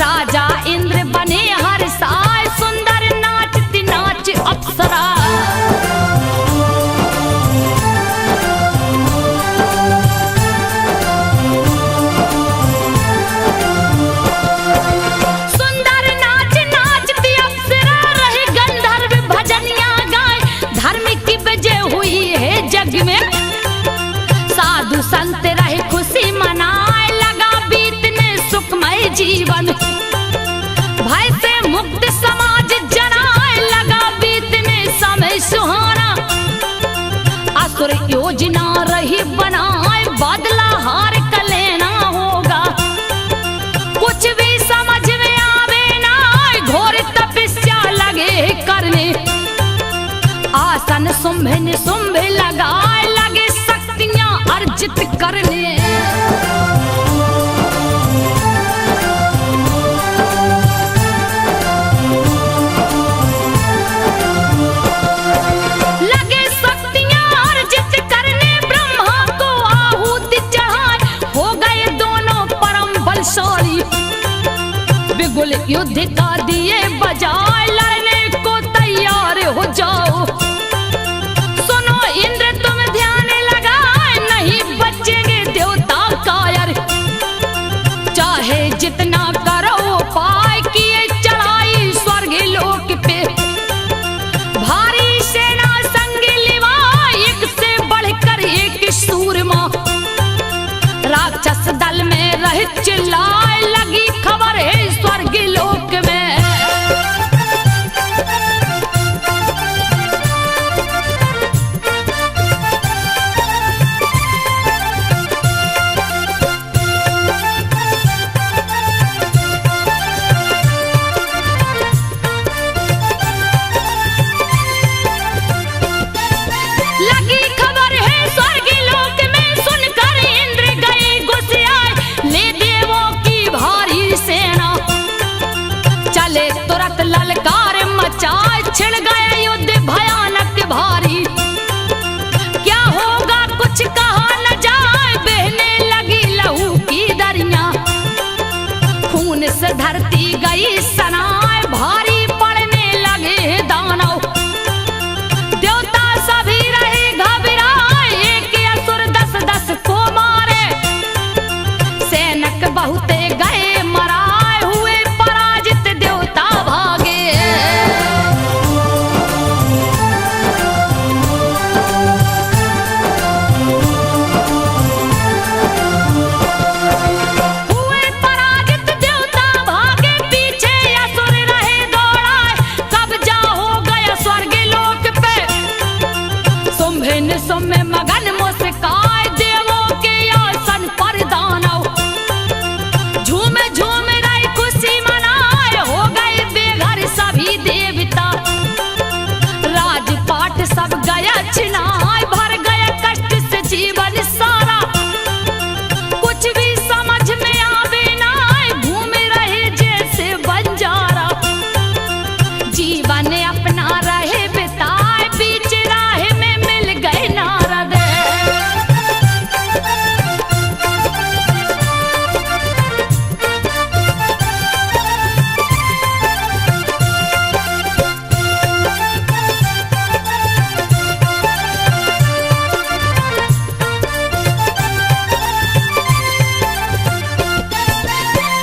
राजा इंद्र बने हर साय, सुंदर नाचती नाच अप्सरा। सुंदर नाच नाचती अप्सरा, रहे गंधर्व भजनिया गाय। धर्म की वजह हुई है जग में, साधु संत रहे खुशी मनाए। लगा बीतने सुखमय जीवन, भय से मुक्त समाज जनाए। लगा बीतने समय सुहाना, असुर योजना रही बनाए। बदला हार का लेना होगा, कुछ भी समझ में आवे ना। घोर तपस्या लगे करने, आसन सुंभे निसुंभे लगाए। लगे शक्तियां अर्जित करने। लगे शक्तियां अर्जित करने, ब्रह्मा को आहुति चढ़ाए। हो गए दोनों परम बलशाली, बिगुल युद्ध का दिए बजाए। लड़ने को तैयार हो जाओ, सुनो इंद्र तुम ध्यान लगाए। नहीं बचेंगे देवता कायर, चाहे जितना करो उपाय। किए चढ़ाई स्वर्ग लोक पे, भारी सेना संग लिवा। एक से बढ़कर एक सूरमा, राक्षस दल में रह चिल्लाए। लगी खबर है स्वर्ग लोक में, लगी खबर है स्वर्ग लोक में। सुनकर इंद्र गए गुस्साए, ले देवों की भारी सेना। चले तुरंत ललकार मचाए, छिड़ गया युद्ध भयानक भारी। क्या होगा कुछ कहा न जाए, बहने लगी लहू की दरिया। खून से धरती गई सनाए, भारी पड़ने लगे दानव। देवता सभी रहे घबराए, एक असुर 10-10 को मारे। सैनिक बहुते गए मराए, हुए पराजित देवता भागे। हुए पराजित देवता भागे, पीछे असुर रहे दौड़ाए। कब्जा हो गया स्वर्ग लोक पे, सुंभे निसुंभे मगन मुस्काए। देवों के आसन पर दानव, झूम झूम रहे खुशी मनाए। हो गए बेघर सभी देवता, राजपाट सब गया छिनाए। भर गया कष्ट से जीवन सारा, कुछ भी समझ में आवे ना। घूम रहे जैसे बंजारा, जीवन अपना रहे बिताए। बीच राह में मिल गए नारद,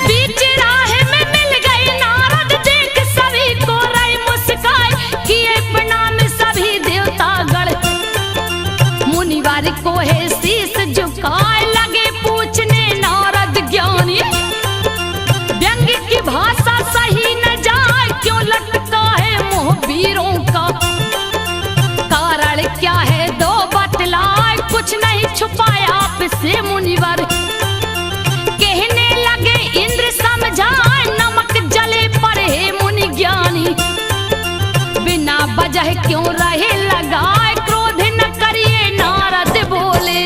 बीच राह में मिल गए नारद। देख सभी को रहे मुस्काए, किए प्रणाम सभी देवतागण। मुनिवर को है शीस झुकाए, लगे पूछने नारद ज्ञानी। व्यंग की भाषा सही न जाए, क्यों लटका है मुंह वीरों का। कारण क्या है दो बतलाए, कुछ नहीं छुपाया आपसे मुनिवर। कहने लगे इंद्र समझाए, नमक जले पर है मुनि ज्ञानी। बिना वजह क्यों रहे लगाए, क्रोध न करिए नारद बोले।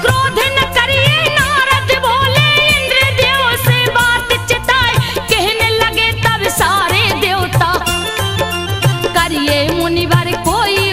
क्रोध न करिए नारद बोले, इंद्र देव से बात चिताए। कहने लगे तब सारे देवता, करिए मुनिवर कोई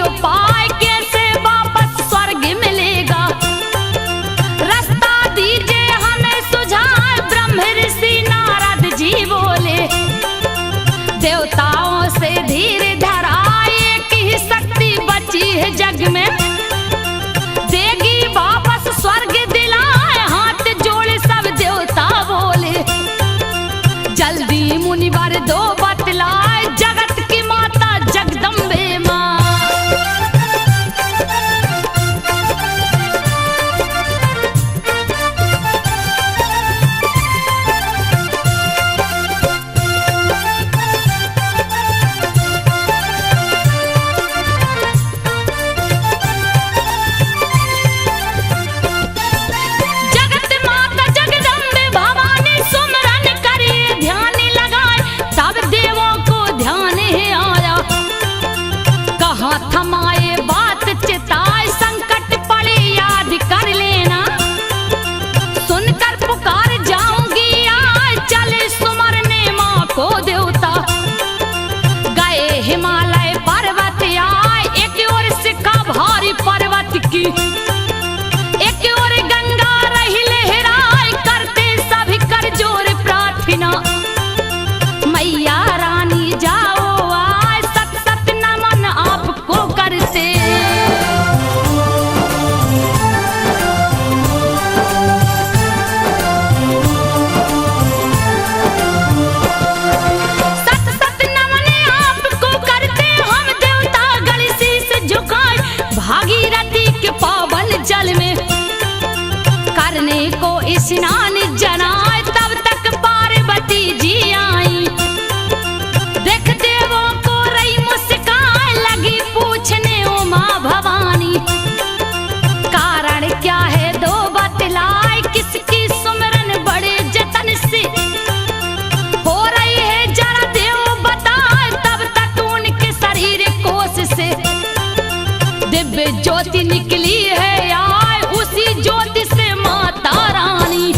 दिव्य ज्योति निकली है आए उसी ज्योति से माता रानी।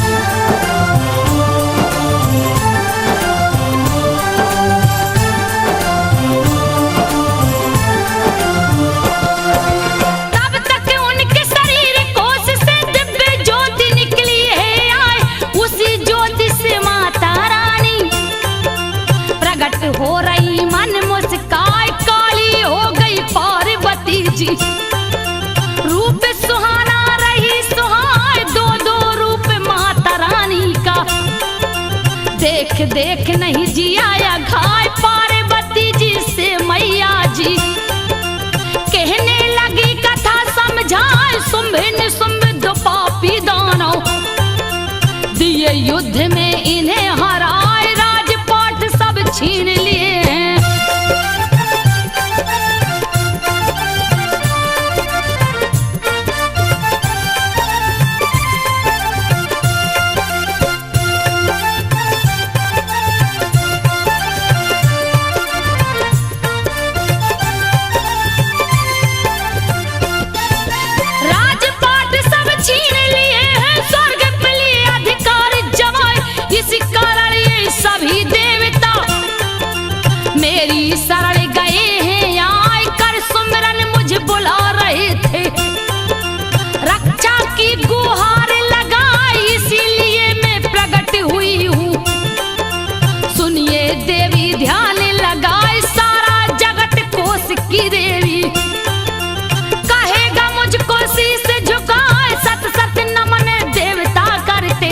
तब तक उनके शरीर कोश से दिव्य ज्योति निकली है आए उसी ज्योति से माता रानी। प्रकट हो रही मन मुस्काए काली हो गई पार्वती जी। रूप सुहाना रही सुहाए दो दो रूप माता रानी का। देख देख नहीं जिया या घाय पार्वती जी से मैया जी। कहने लगी कथा समझाए शुंभ शुंभ दो पापी दानव। दिए युद्ध में इन्हें हराए राजपाट सब छीन लिए हैं। राजपाट सब छीन लिए हैं स्वर्ग पे लिए अधिकार जमाए। इसी कारण ये सभी देवता मेरी शरण गए हैं आए कर सुमिरन मुझे बुला रहे थे। रक्षा की गुहार लगाई इसीलिए मैं प्रकट हुई हूँ। सुनिए देवी ध्यान लगाए सारा जगत कोष की देवी। कहेगा मुझको शीश झुकाए सत सत नमन देवता करते।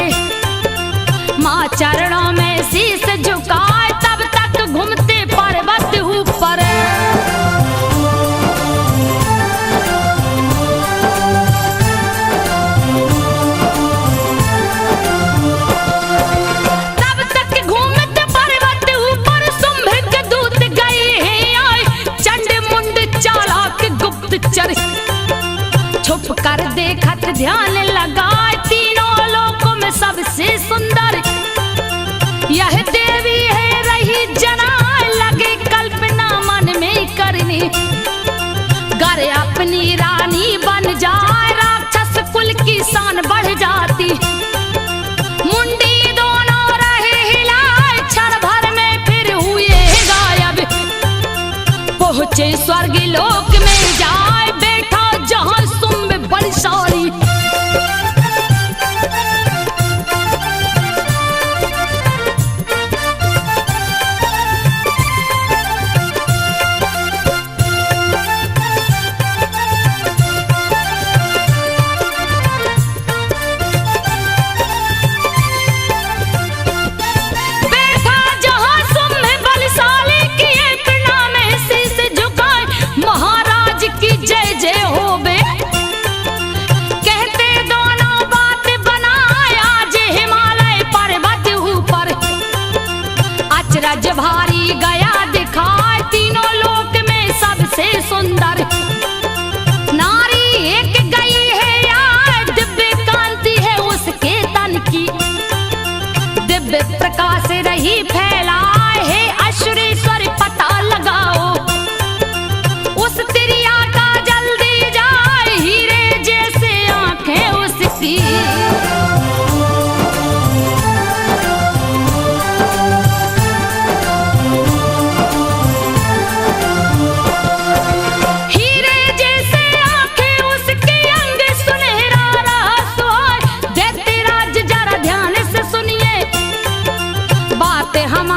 माँ चरणों में शीश झुकाए तब तक घूमते पर्वत ऊपर। तब तक घूमते पर्वत ऊपर शुंभ के दूत गए हैं आए। चंड मुंड चालाक गुप्तचर छुप कर देखत ध्यान लगाए। तीनों लोकों में सबसे सुंदर यह देवी है रही जना। लगे कल्पना मन में करनी गर अपनी रानी बन जाए। राक्षस कुल की शान बढ़ जाती। मुंडी दोनों रहे हिलाए क्षण भर में फिर हुए गायब। पहुंचे स्वर्ग लोक में जाए बैठा जहां शुंभ बलशाली। बैठा जहां शुंभ बलशाली किए प्रणाम शीश झुकाए। महाराज की जय जय होवे कहते दोनों बात बनाए। आज हिमालय पर्वत ऊपर अचरज भारी गया दिखाए। तीनों लोक में सबसे सुंदर नारी एक गई है यार। दिव्य कांति है उसके तन की। दिव्य प्रकाश रही फैलाए है अश्वरेश्वर पता लगाओ। उस तिरिया का जल्दी जाए हीरे जैसे आंखें उसकी। हीरे जैसे आंखें उसके अंग सुनहरा रहा सुहाए। देते राज जरा ध्यान से सुनिए बात हम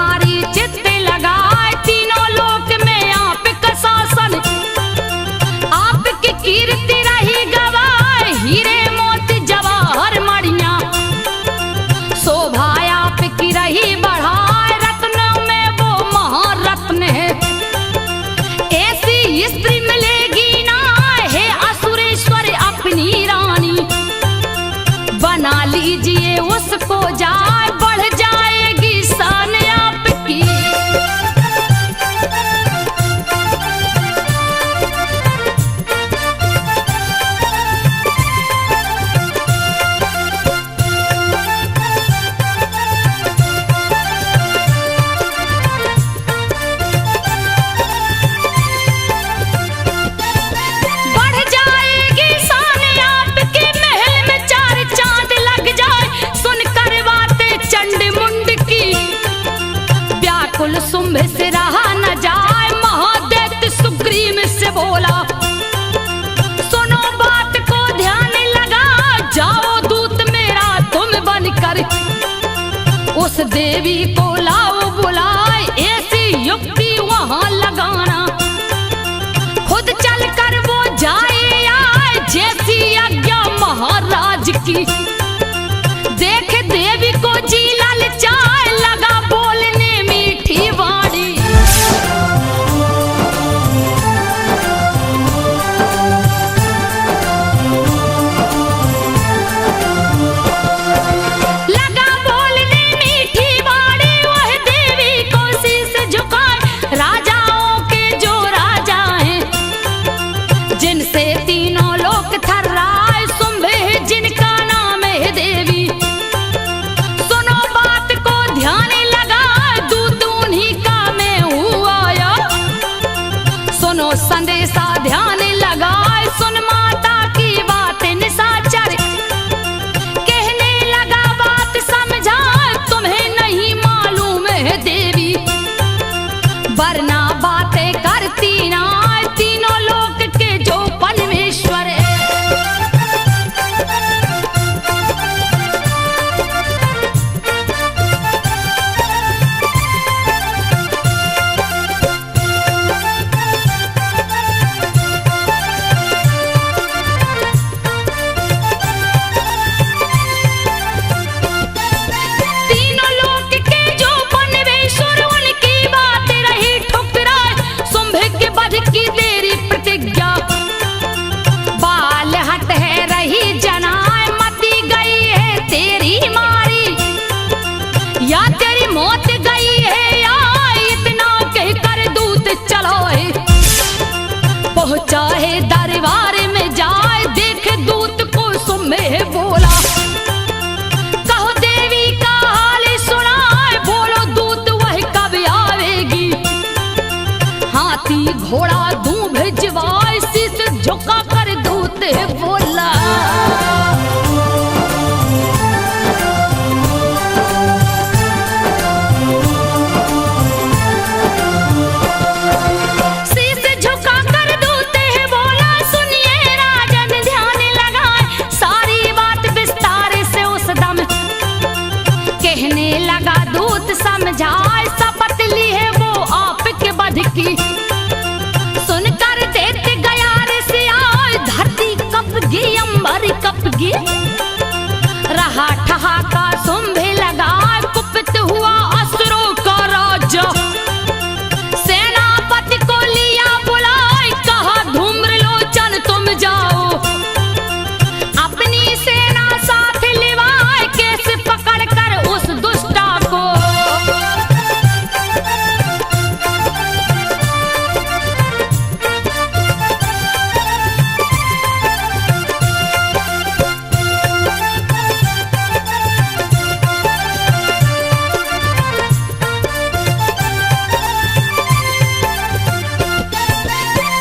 देवी को लाओ बुलाए, ऐसी युक्ति वहां लगाना, खुद चल कर वो जाए आए, जैसी आज्ञा महाराज की। देख देवी को जी ललचाए, लगा बोलने मीठी वाणी। लगा बोलने मीठी वाणी, वह देवी को शीश झुकाए। राजाओं के जो राजा हैं, जिनसे तीनों लोक थर्राए, शुंभ जिनका नाम है देवी। सुनो बात को ध्यान लगा, दूत उन्हीं का मैं हूँ आया। सुनो संदेशा ध्यान लगा, सुन माता की बात निशाचर। कहने लगा बात समझा, तुम्हें नहीं मालूम है देवी, वरना बातें करती ना तीनों लोक के जो परमेश्वर है। तीनों लोक के जो परमेश्वर, उनकी बात रही ठुकराए। शुंभ के वध की तेरी प्रतिज्ञा, बाल हट है रही जनाए। मती गई है तेरी मारी, या तेरी मौत गई है, या इतना कह कर दूत चलो है। पहुंचा है दरबार में जाए, देख दूत को शुंभ बोला। कहो देवी का हाल सुनाए, बोलो दूत वह कब आवेगी। हाथी घोड़ा दूं भिजवाए, शीश झुका कर दूत बोला। शीश झुका कर दूत बोला, सुनिए राजन ध्यान लगाए। सारी बात विस्तार से उस दम कहने लगा दूत समझाए। शपथ ली है वो आपके वध की, सुनकर देते गया ऋषियाय। धरती कपगी अंबर कपगी, रहा ठहाका शुंभ लगा। कुपित हुआ असुरों का राजा, सेनापति को लिया बुलाए। कहा धूम्रलोचन तुम जाओ, अपनी सेना साथ लिवाए। कैसे पकड़ कर उस दुष्टा को,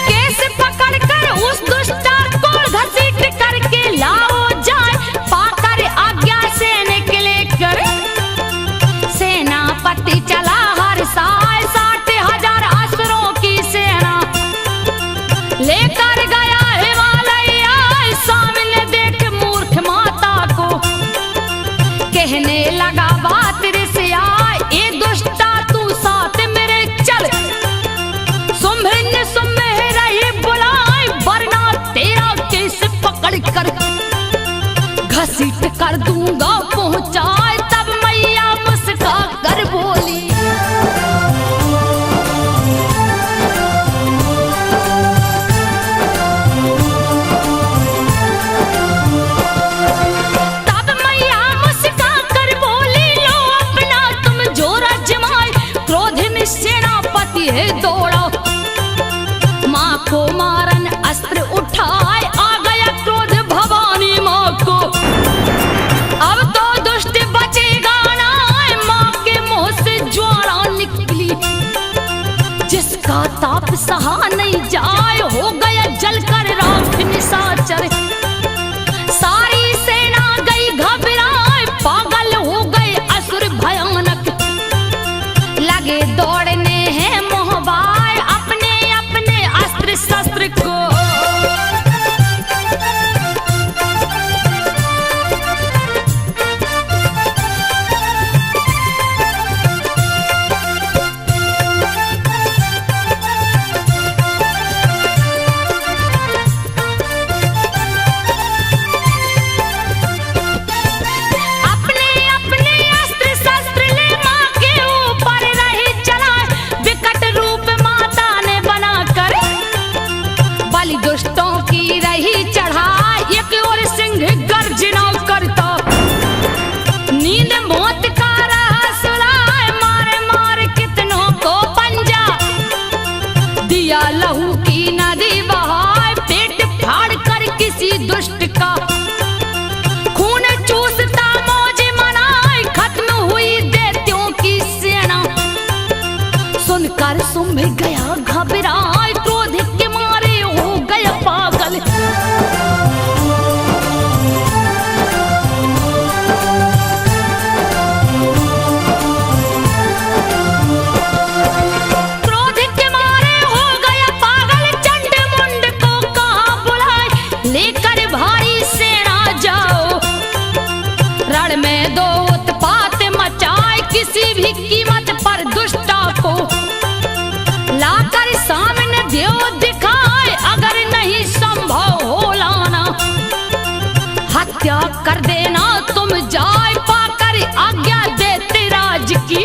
कैसे पकड़ कर उस दुष्टा को घसीट करके लाओ जाए। पाकर आज्ञा से निकले कर, सेनापति चला हर साय। 60,000 असुरों की सेना लेकर गया हिमालय आए। सामने देख मूर्ख माता को, कहने लगा बात ऋषियाय। ए दुष्टा तू साथ मेरे चल, शुंभ ने शुंभ रही बुलाए। वरना तेरा केस पकड़ कर घसीट कर दूंगा पहुंचाए। तब मैया मुस्का कर बोली, तब मैया मुस्का कर बोली, हत्या कर देना तुम जाए पाकर आज्ञा देते राज की।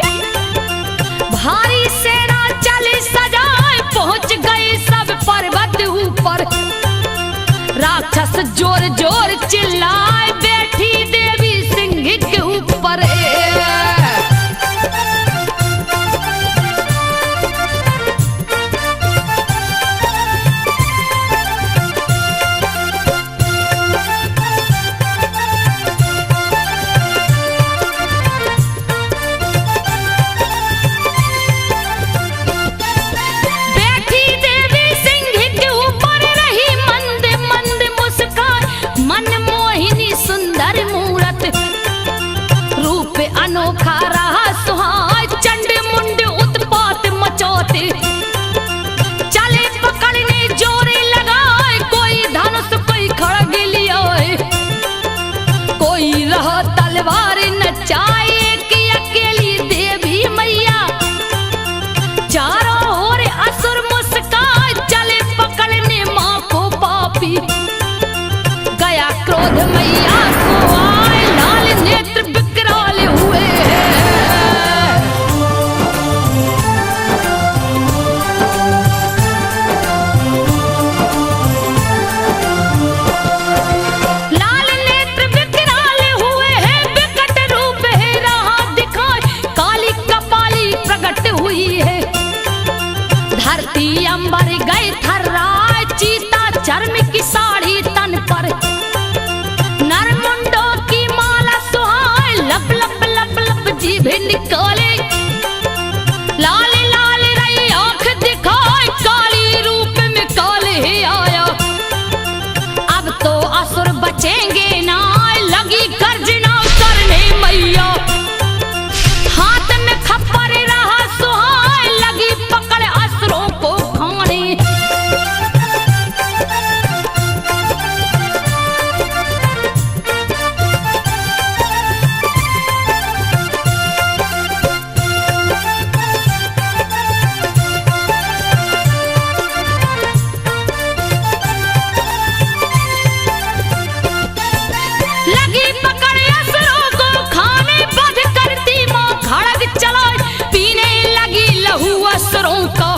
भारी सेना चली सजाए पहुंच गई सब पर्वत ऊपर। राक्षस जोर जोर चिल्लाए बैठी देवी सिंह के ऊपर। अनोखा रहा सुहाय चंड मुंड उत्पात मचोते। चले पकड़ने जोरे लगाए कोई धनुष कोई खड़ग लियाए। कोई रहा तलवार नचाए कि अकेली देवी मैया। चारों ओर असुर मुस्काए चले पकड़ने माँ को पापी। गया क्रोध मैया को आए लाल नेत्र विकराल हुए। लाल नेत्र विकराल हुए हैं विकट रूप है रहा दिखाए। काली कपाली प्रकट हुई है धरती अंबर गए थर्राए। चीता चर्म की साड़ी तन पर नरमुंडों की माला सुहाए। लप लप लप लप जीभ निकाले लाल लाल रही आंख दिखाए। काली रूप में काले आया अब तो असुर बचेंगे ना। लगी गर्जना करने मैया हाथ में खप्पर रहा सुहाए। लगी पकड़ असुरों को खाने। लगी पकड़ असुरों को खाने बध करती माँ खड़ग चलाए। पीने लगी लहू असुरों का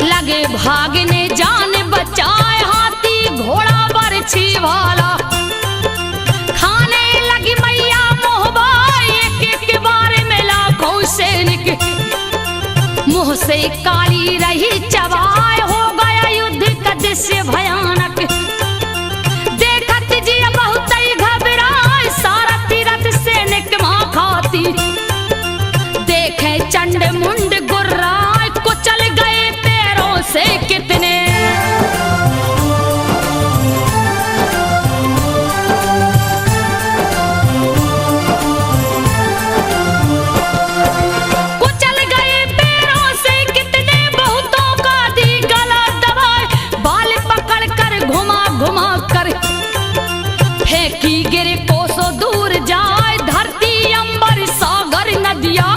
लगे भागने जान बचाए। हाथी घोड़ा बरछी वाला खाने लगी मैया मोहबाई। एक एक बार में लाखों सैनिक मुंह से काली रही चबाए। हो गया युद्ध का दृश्य भयानक देखत जी बहुत ही घबराए। सारा तीरथ सैनिक माँ खाती देखे चंड मुंड गुर्राए। कुचल गए पैरों से कितने कुचल गए पैरों से कितने। बहुतों का दी गला दबाए। बाल पकड़ कर घुमा घुमा कर फेंकी गिरे कोसों दूर जाए। धरती अंबर सागर नदिया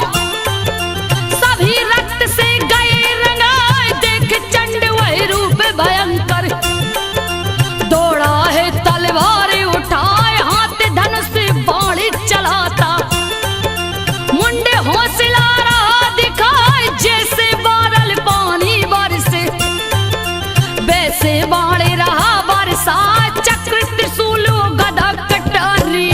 सभी रक्त से गए रंगाए। देख चंड वही रूप भयंकर दौड़ा है तलवार उठाए। हाथ धनुष बाण चलाता मुंडे हौसला रहा दिखाए। जैसे बादल पानी बरसे वैसे बाण रहा बरसा। चक्र त्रिशूल गदा कटारी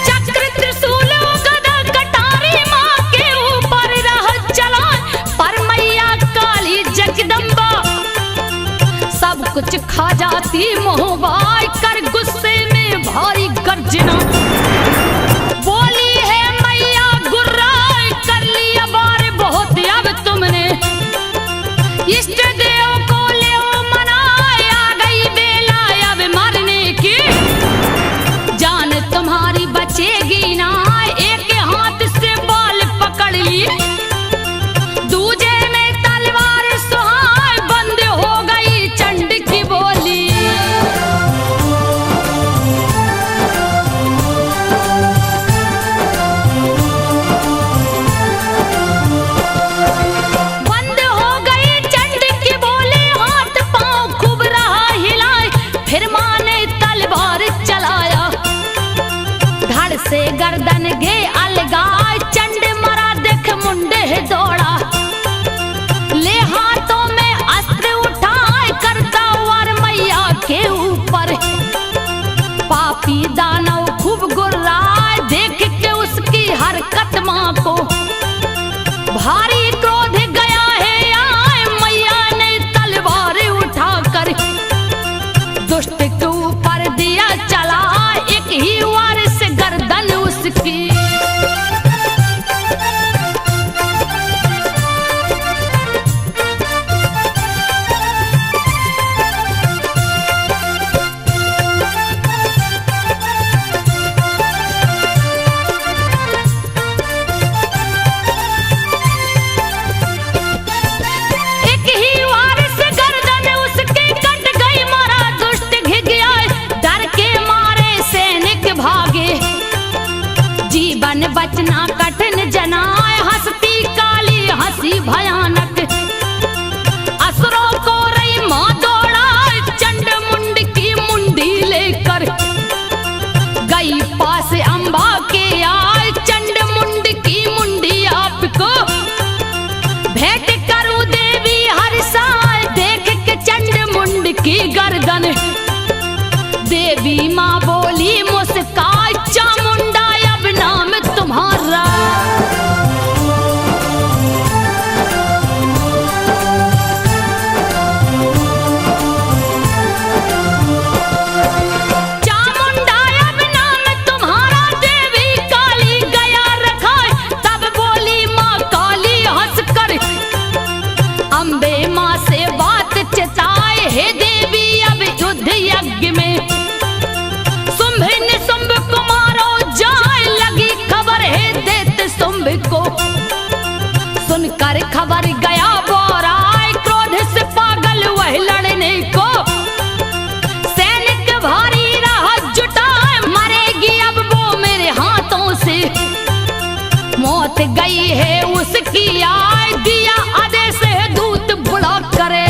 चक्र त्रिशूल गदा कटारी माँ के ऊपर रह चला। पर मैया काली जगदम्बा सब कुछ खा जाती मोहबाई कर। गुस्से में भारी गर्जना बोली है मैया गुर्राए। कर लिया बार बहुत अब तुमने इष्ट देव को ले मनाए। आ गई बेला अब मरने की जान तुम्हारी बचेगी ना। एक हाथ से बाल पकड़ ली दूजे में तलवार सुहाए। बंद हो गर्दन। देवी माँ बोली मुस्कान, चामुंडा अब नाम तुम्हारा। चामुंडा अब नाम तुम्हारा, देवी काली गया रखा। तब बोली माँ काली हंसकर, अम्बे माँ से बात चिताए, हे देवी अब युद्ध यज्ञ में शुंभ निशुंभ को मारो जाए। लगी खबर है देत शुंभ को, सुनकर खबर गया बोराए। क्रोध से पागल वह लड़ने को, सैनिक भारी रहा जुटाए। मरेगी अब वो मेरे हाथों से, मौत गई है उसकी आय। दिया आदेश है दूत बुला करे,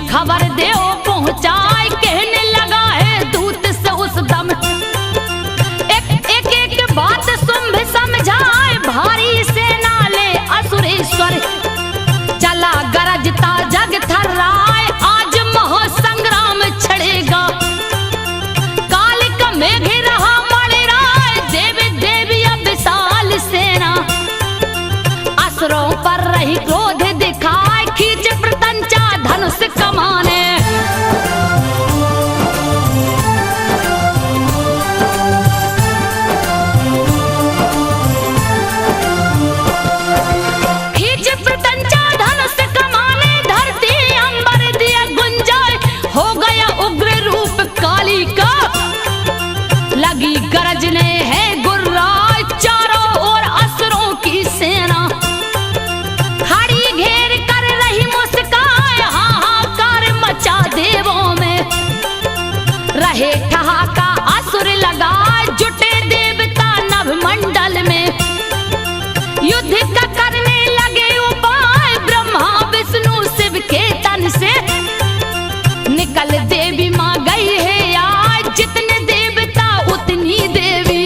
खबर दे पहुंचाए। कहने लगा है दूत से उस दम, एक बात शुंभ समझाए। भारी सेना ले असुरेश्वर, चला गरजता जग थर्राए। आज महासंग्राम छड़ेगा, काल का मेघ रहा मड़ राय। देवी देवी अब विशाल सेना, असुरों पर रही क्रोध दिखाए। खींच प्रतंचा धनुष कमाने, खींच प्रतंचा धनुष कमाने। धरती अंबर दिया गुंजाए, हो गया उग्र रूप काली का। लगी गरजने है गुर्राए, चारों ओर असुरों की सेना खड़ी घेर कर रही मुस्काए। हाहाकार मचा देवों में, रहे ठहाका असुर लगाए। जुटे देवता नभ मंडल में, युद्ध का करने लगे उपाय। ब्रह्मा विष्णु शिव के तन से निकल देवी माँ गई है आज। जितने देवता उतनी देवी,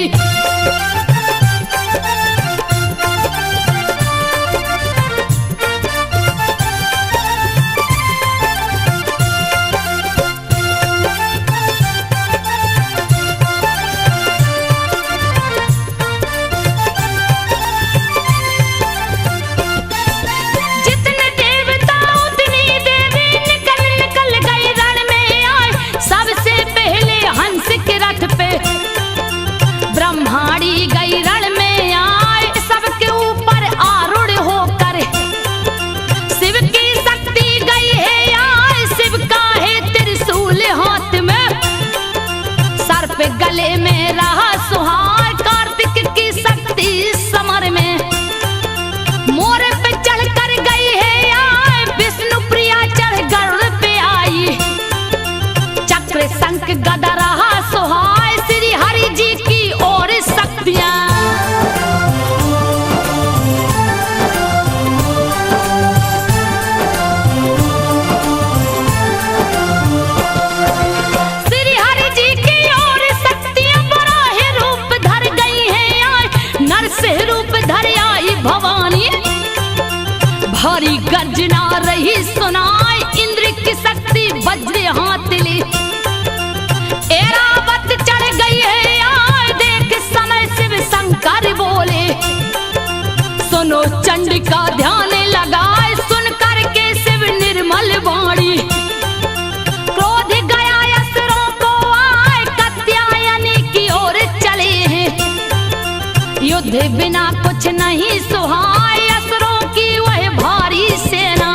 ब्रह्माणी गई रण में आए। सबके ऊपर आरूढ़ होकर शिव की शक्ति गई है आए। शिव का है त्रिशूल हाथ में, सर्प गले में रहा सुहार। कार्तिक की शक्ति समर में, मोर पे चढ़ कर गई है आए। विष्णु प्रिया चढ़ गरुड़ पे आई, चक्र शंख गदा रहा सुहाय। श्री हरि जी की और शक्तियां, श्री हरि जी की और शक्तियां बराह रूप धर गई हैं आए। नरसिंह रूप धर आई भवानी, भारी गर्जना रही सुनाई। इंद्र की शक्ति वज्र हाथ ली, ऐरावत चढ़ गई है आए। देख समय शिव शंकर बोले, सुनो चंडिका ध्यान लगाए। सुन करके शिव निर्मल वाणी, क्रोध गया असुरों को आए। कात्यायनी की ओर चले हैं, युद्ध बिना कुछ नहीं सुहाए। असुरों की वह भारी सेना,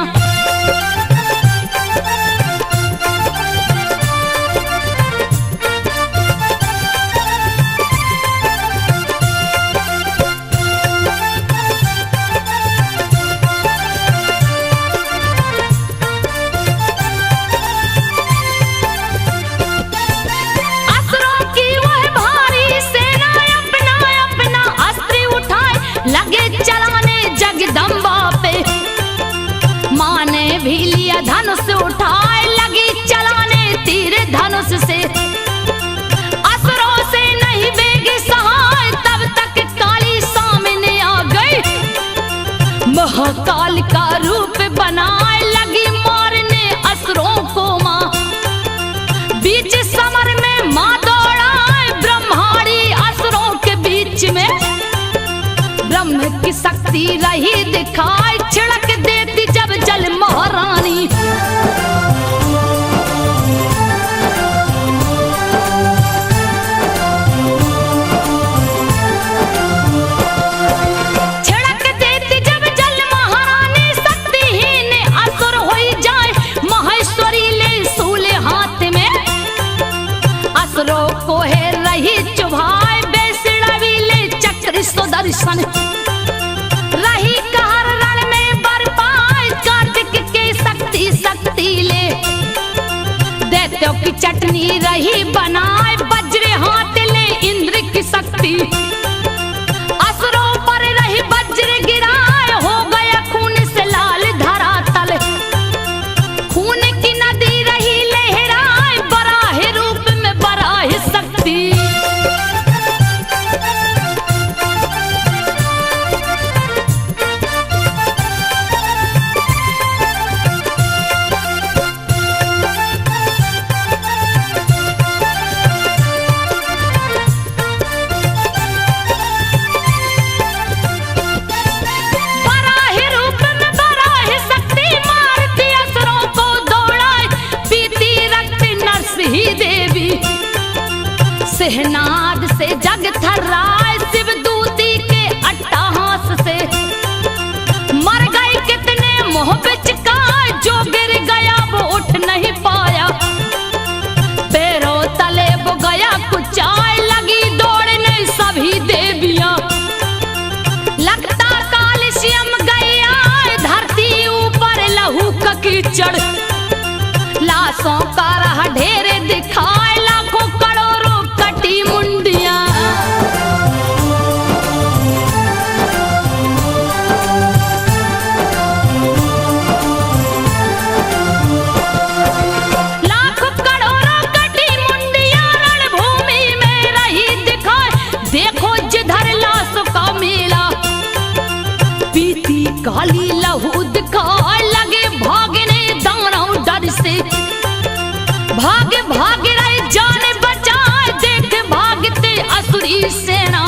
भी लिया धनुष उठाए, लगी चलाने तीर धनुष से। असुरों से नहीं वेग सहाय, तब तक काली सामने आ गई। महाकाल का रूप बनाए, लगी मारने असुरों को मां। बीच समर में मां दौड़ाए, ब्रह्माणी असुरों के बीच में। ब्रह्म की शक्ति रही दिखाई, छिड़क देती जब जल महारानी। छिड़क देती जब जल महारानी, शक्तिहीन असुर होई जाए, महेश्वरी ले शूल हाथ में। असुरों को है रही चुभाए, बेसड़वी ले चक्र सुदर्शन। रही कहर रण में बरपाए, कार्तिक के शक्ति शक्ति ले। दैत्यों की चटनी रही बनाए, वज्र हाथ ले इंद्र की शक्ति। असुरों पर रही वज्र गिराए, हो गया खून से लाल धरातल। खून की नदी रही लहराए, बराह रूप में बराह शक्ति। सिहनाद से जग थर्राए, शिवदूती के अट्टहास से। मर गए कितने मोह बिचकाए, जो गिर गया वो उठ नहीं पाया। पैरों तले वो गया कुचाए, लगी दौड़ने सभी देवियां। लगता कालश्यम गया, धरती ऊपर लहू का कीचड़। लाशों का रहा ढेर दिखाए, लाखों करोड़ों कटी मुंडियां। लाखों करोड़ों कटी मुंडियां, रणभूमि में रही दिखाए। देखो जिधर लाशों का मेला, पीती काली लहू दिखाए। लगे भागने दानव डर से, भाग भाग रहे जाने बचाए। देख भागते असुरी सेना,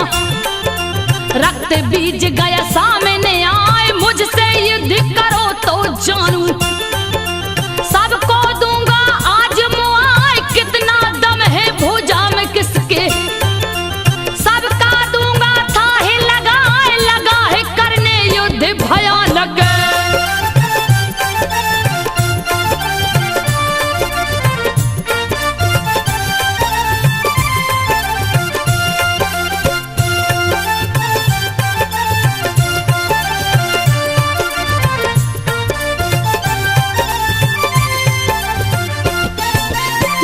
रक्त बीज गया सामने आए। मुझसे युद्ध करो तो जानू, सबको दूंगा आज मुआए। कितना दम है भुजा में किसके, सबका दूंगा थाहे लगाए। लगा है करने युद्ध भयानक।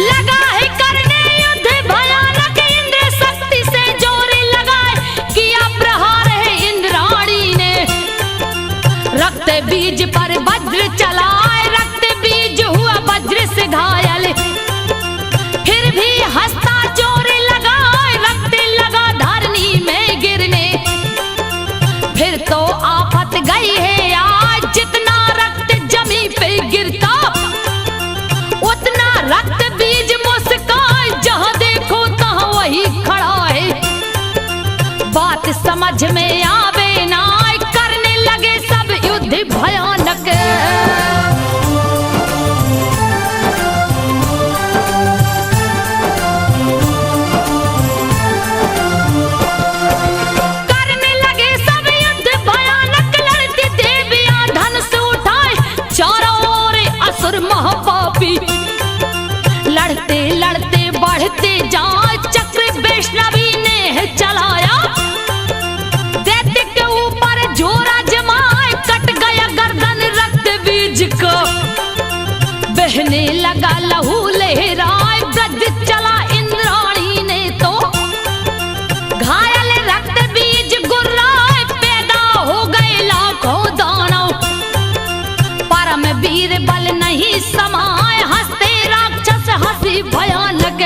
लगा है करने युद्ध भयानक, इंद्र शक्ति से जोर लगाए। किया प्रहार है इंद्राणी ने, रक्त बीज पर वज्र चलाए। रक्त बीज हुआ वज्र से घायल, फिर भी हंसता जोर लगाए। रक्त लगा धरनी में गिरने, फिर तो आफत गई है आज। जितना रक्त जमी पे गिरता, उतना रक्त बीज मुस्काए। जहां देखो तहां वही खड़ा है, बात समझ में आवे ना। करने लगे सब युद्ध भयानक। करने लगे सब युद्ध भयानक, लड़ती देवियां धनुष उठाए। चारों ओर असुर महापापी, लड़ते लड़ते बढ़ते जाए। चक्र वैष्णवी ने चलाया, दैत्य के ऊपर जोरा जमाए। कट गया गर्दन रक्त बीज को, बहने लगा लहू लहराए। ब्रज चला इंद्राणी ने तो, घायल रक्त बीज गुर्राए। पैदा हो गए लाखों दानव, परम वीर बल नहीं समाए, हंसते राक्षस हंसी भयानक।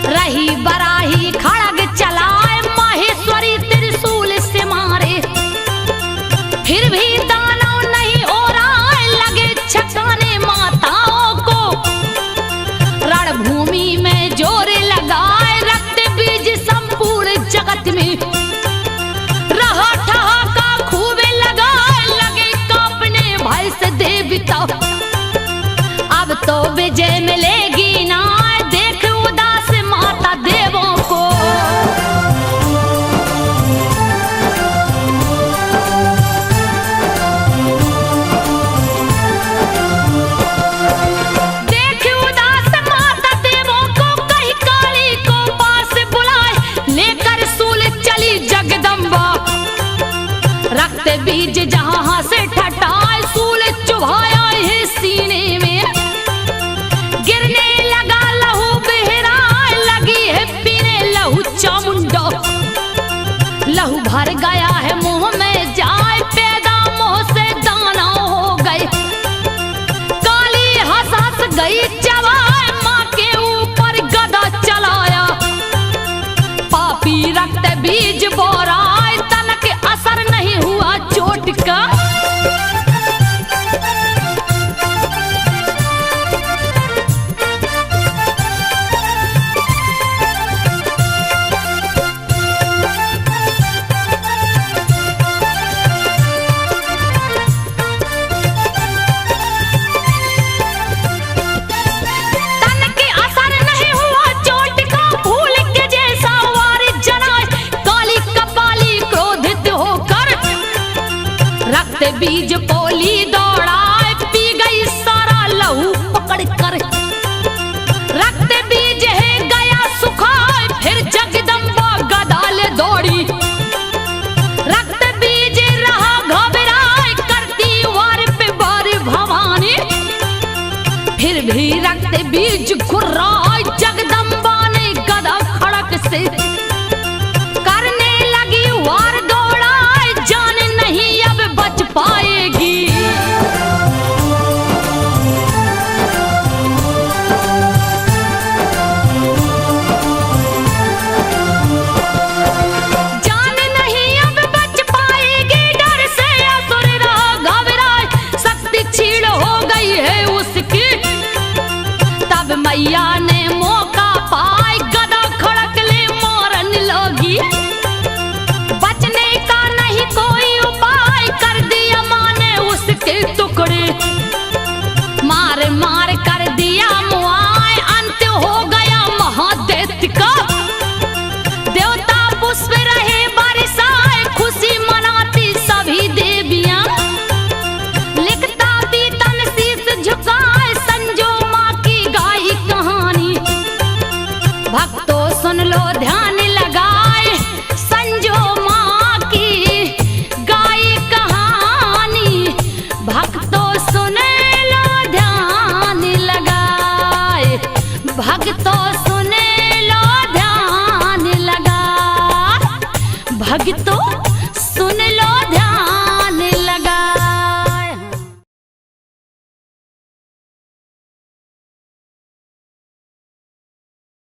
रही बराही खड़ग चलाए, माहेश्वरी त्रिशूल से मारे, फिर भी दानव नहीं ओराए, लगे छकाने माताओं को। रणभूमि में जोर लगाए, रक्त बीज संपूर्ण जगत में, रहा ठहाका खूब लगाए, लगे कांपने भय से देवता। अब तो विजय मिलेगी ना, देख उदास माता देवों को। देख उदास माता देवों को, कहीं काली को पास बुलाए, लेकर सूल चली जगदम्बा। रक्त बीज जहां से ठटाए, सूल चुभाया है सीने में, गिरने लगा लहू बहरा, लगी है पीने लहू चामुंडा। लहू भर गया है मुंह में जाए, पैदा मुंह से दाना हो गए। काली हंस हंस गई चबाए, माँ के ऊपर गदा चलाया। पापी रक्त बीज बोराए, तन के असर नहीं हुआ चोट का। बीज पोली दौड़ाए, पी गई सारा लहू पकड़ कर। रक्त बीज है गया सुखाए, फिर जगदम्बा गदाले दौड़ी। रक्त बीज रहा घबराए, करती वार पे वार भवानी, फिर भी रक्त बीज घुर्रा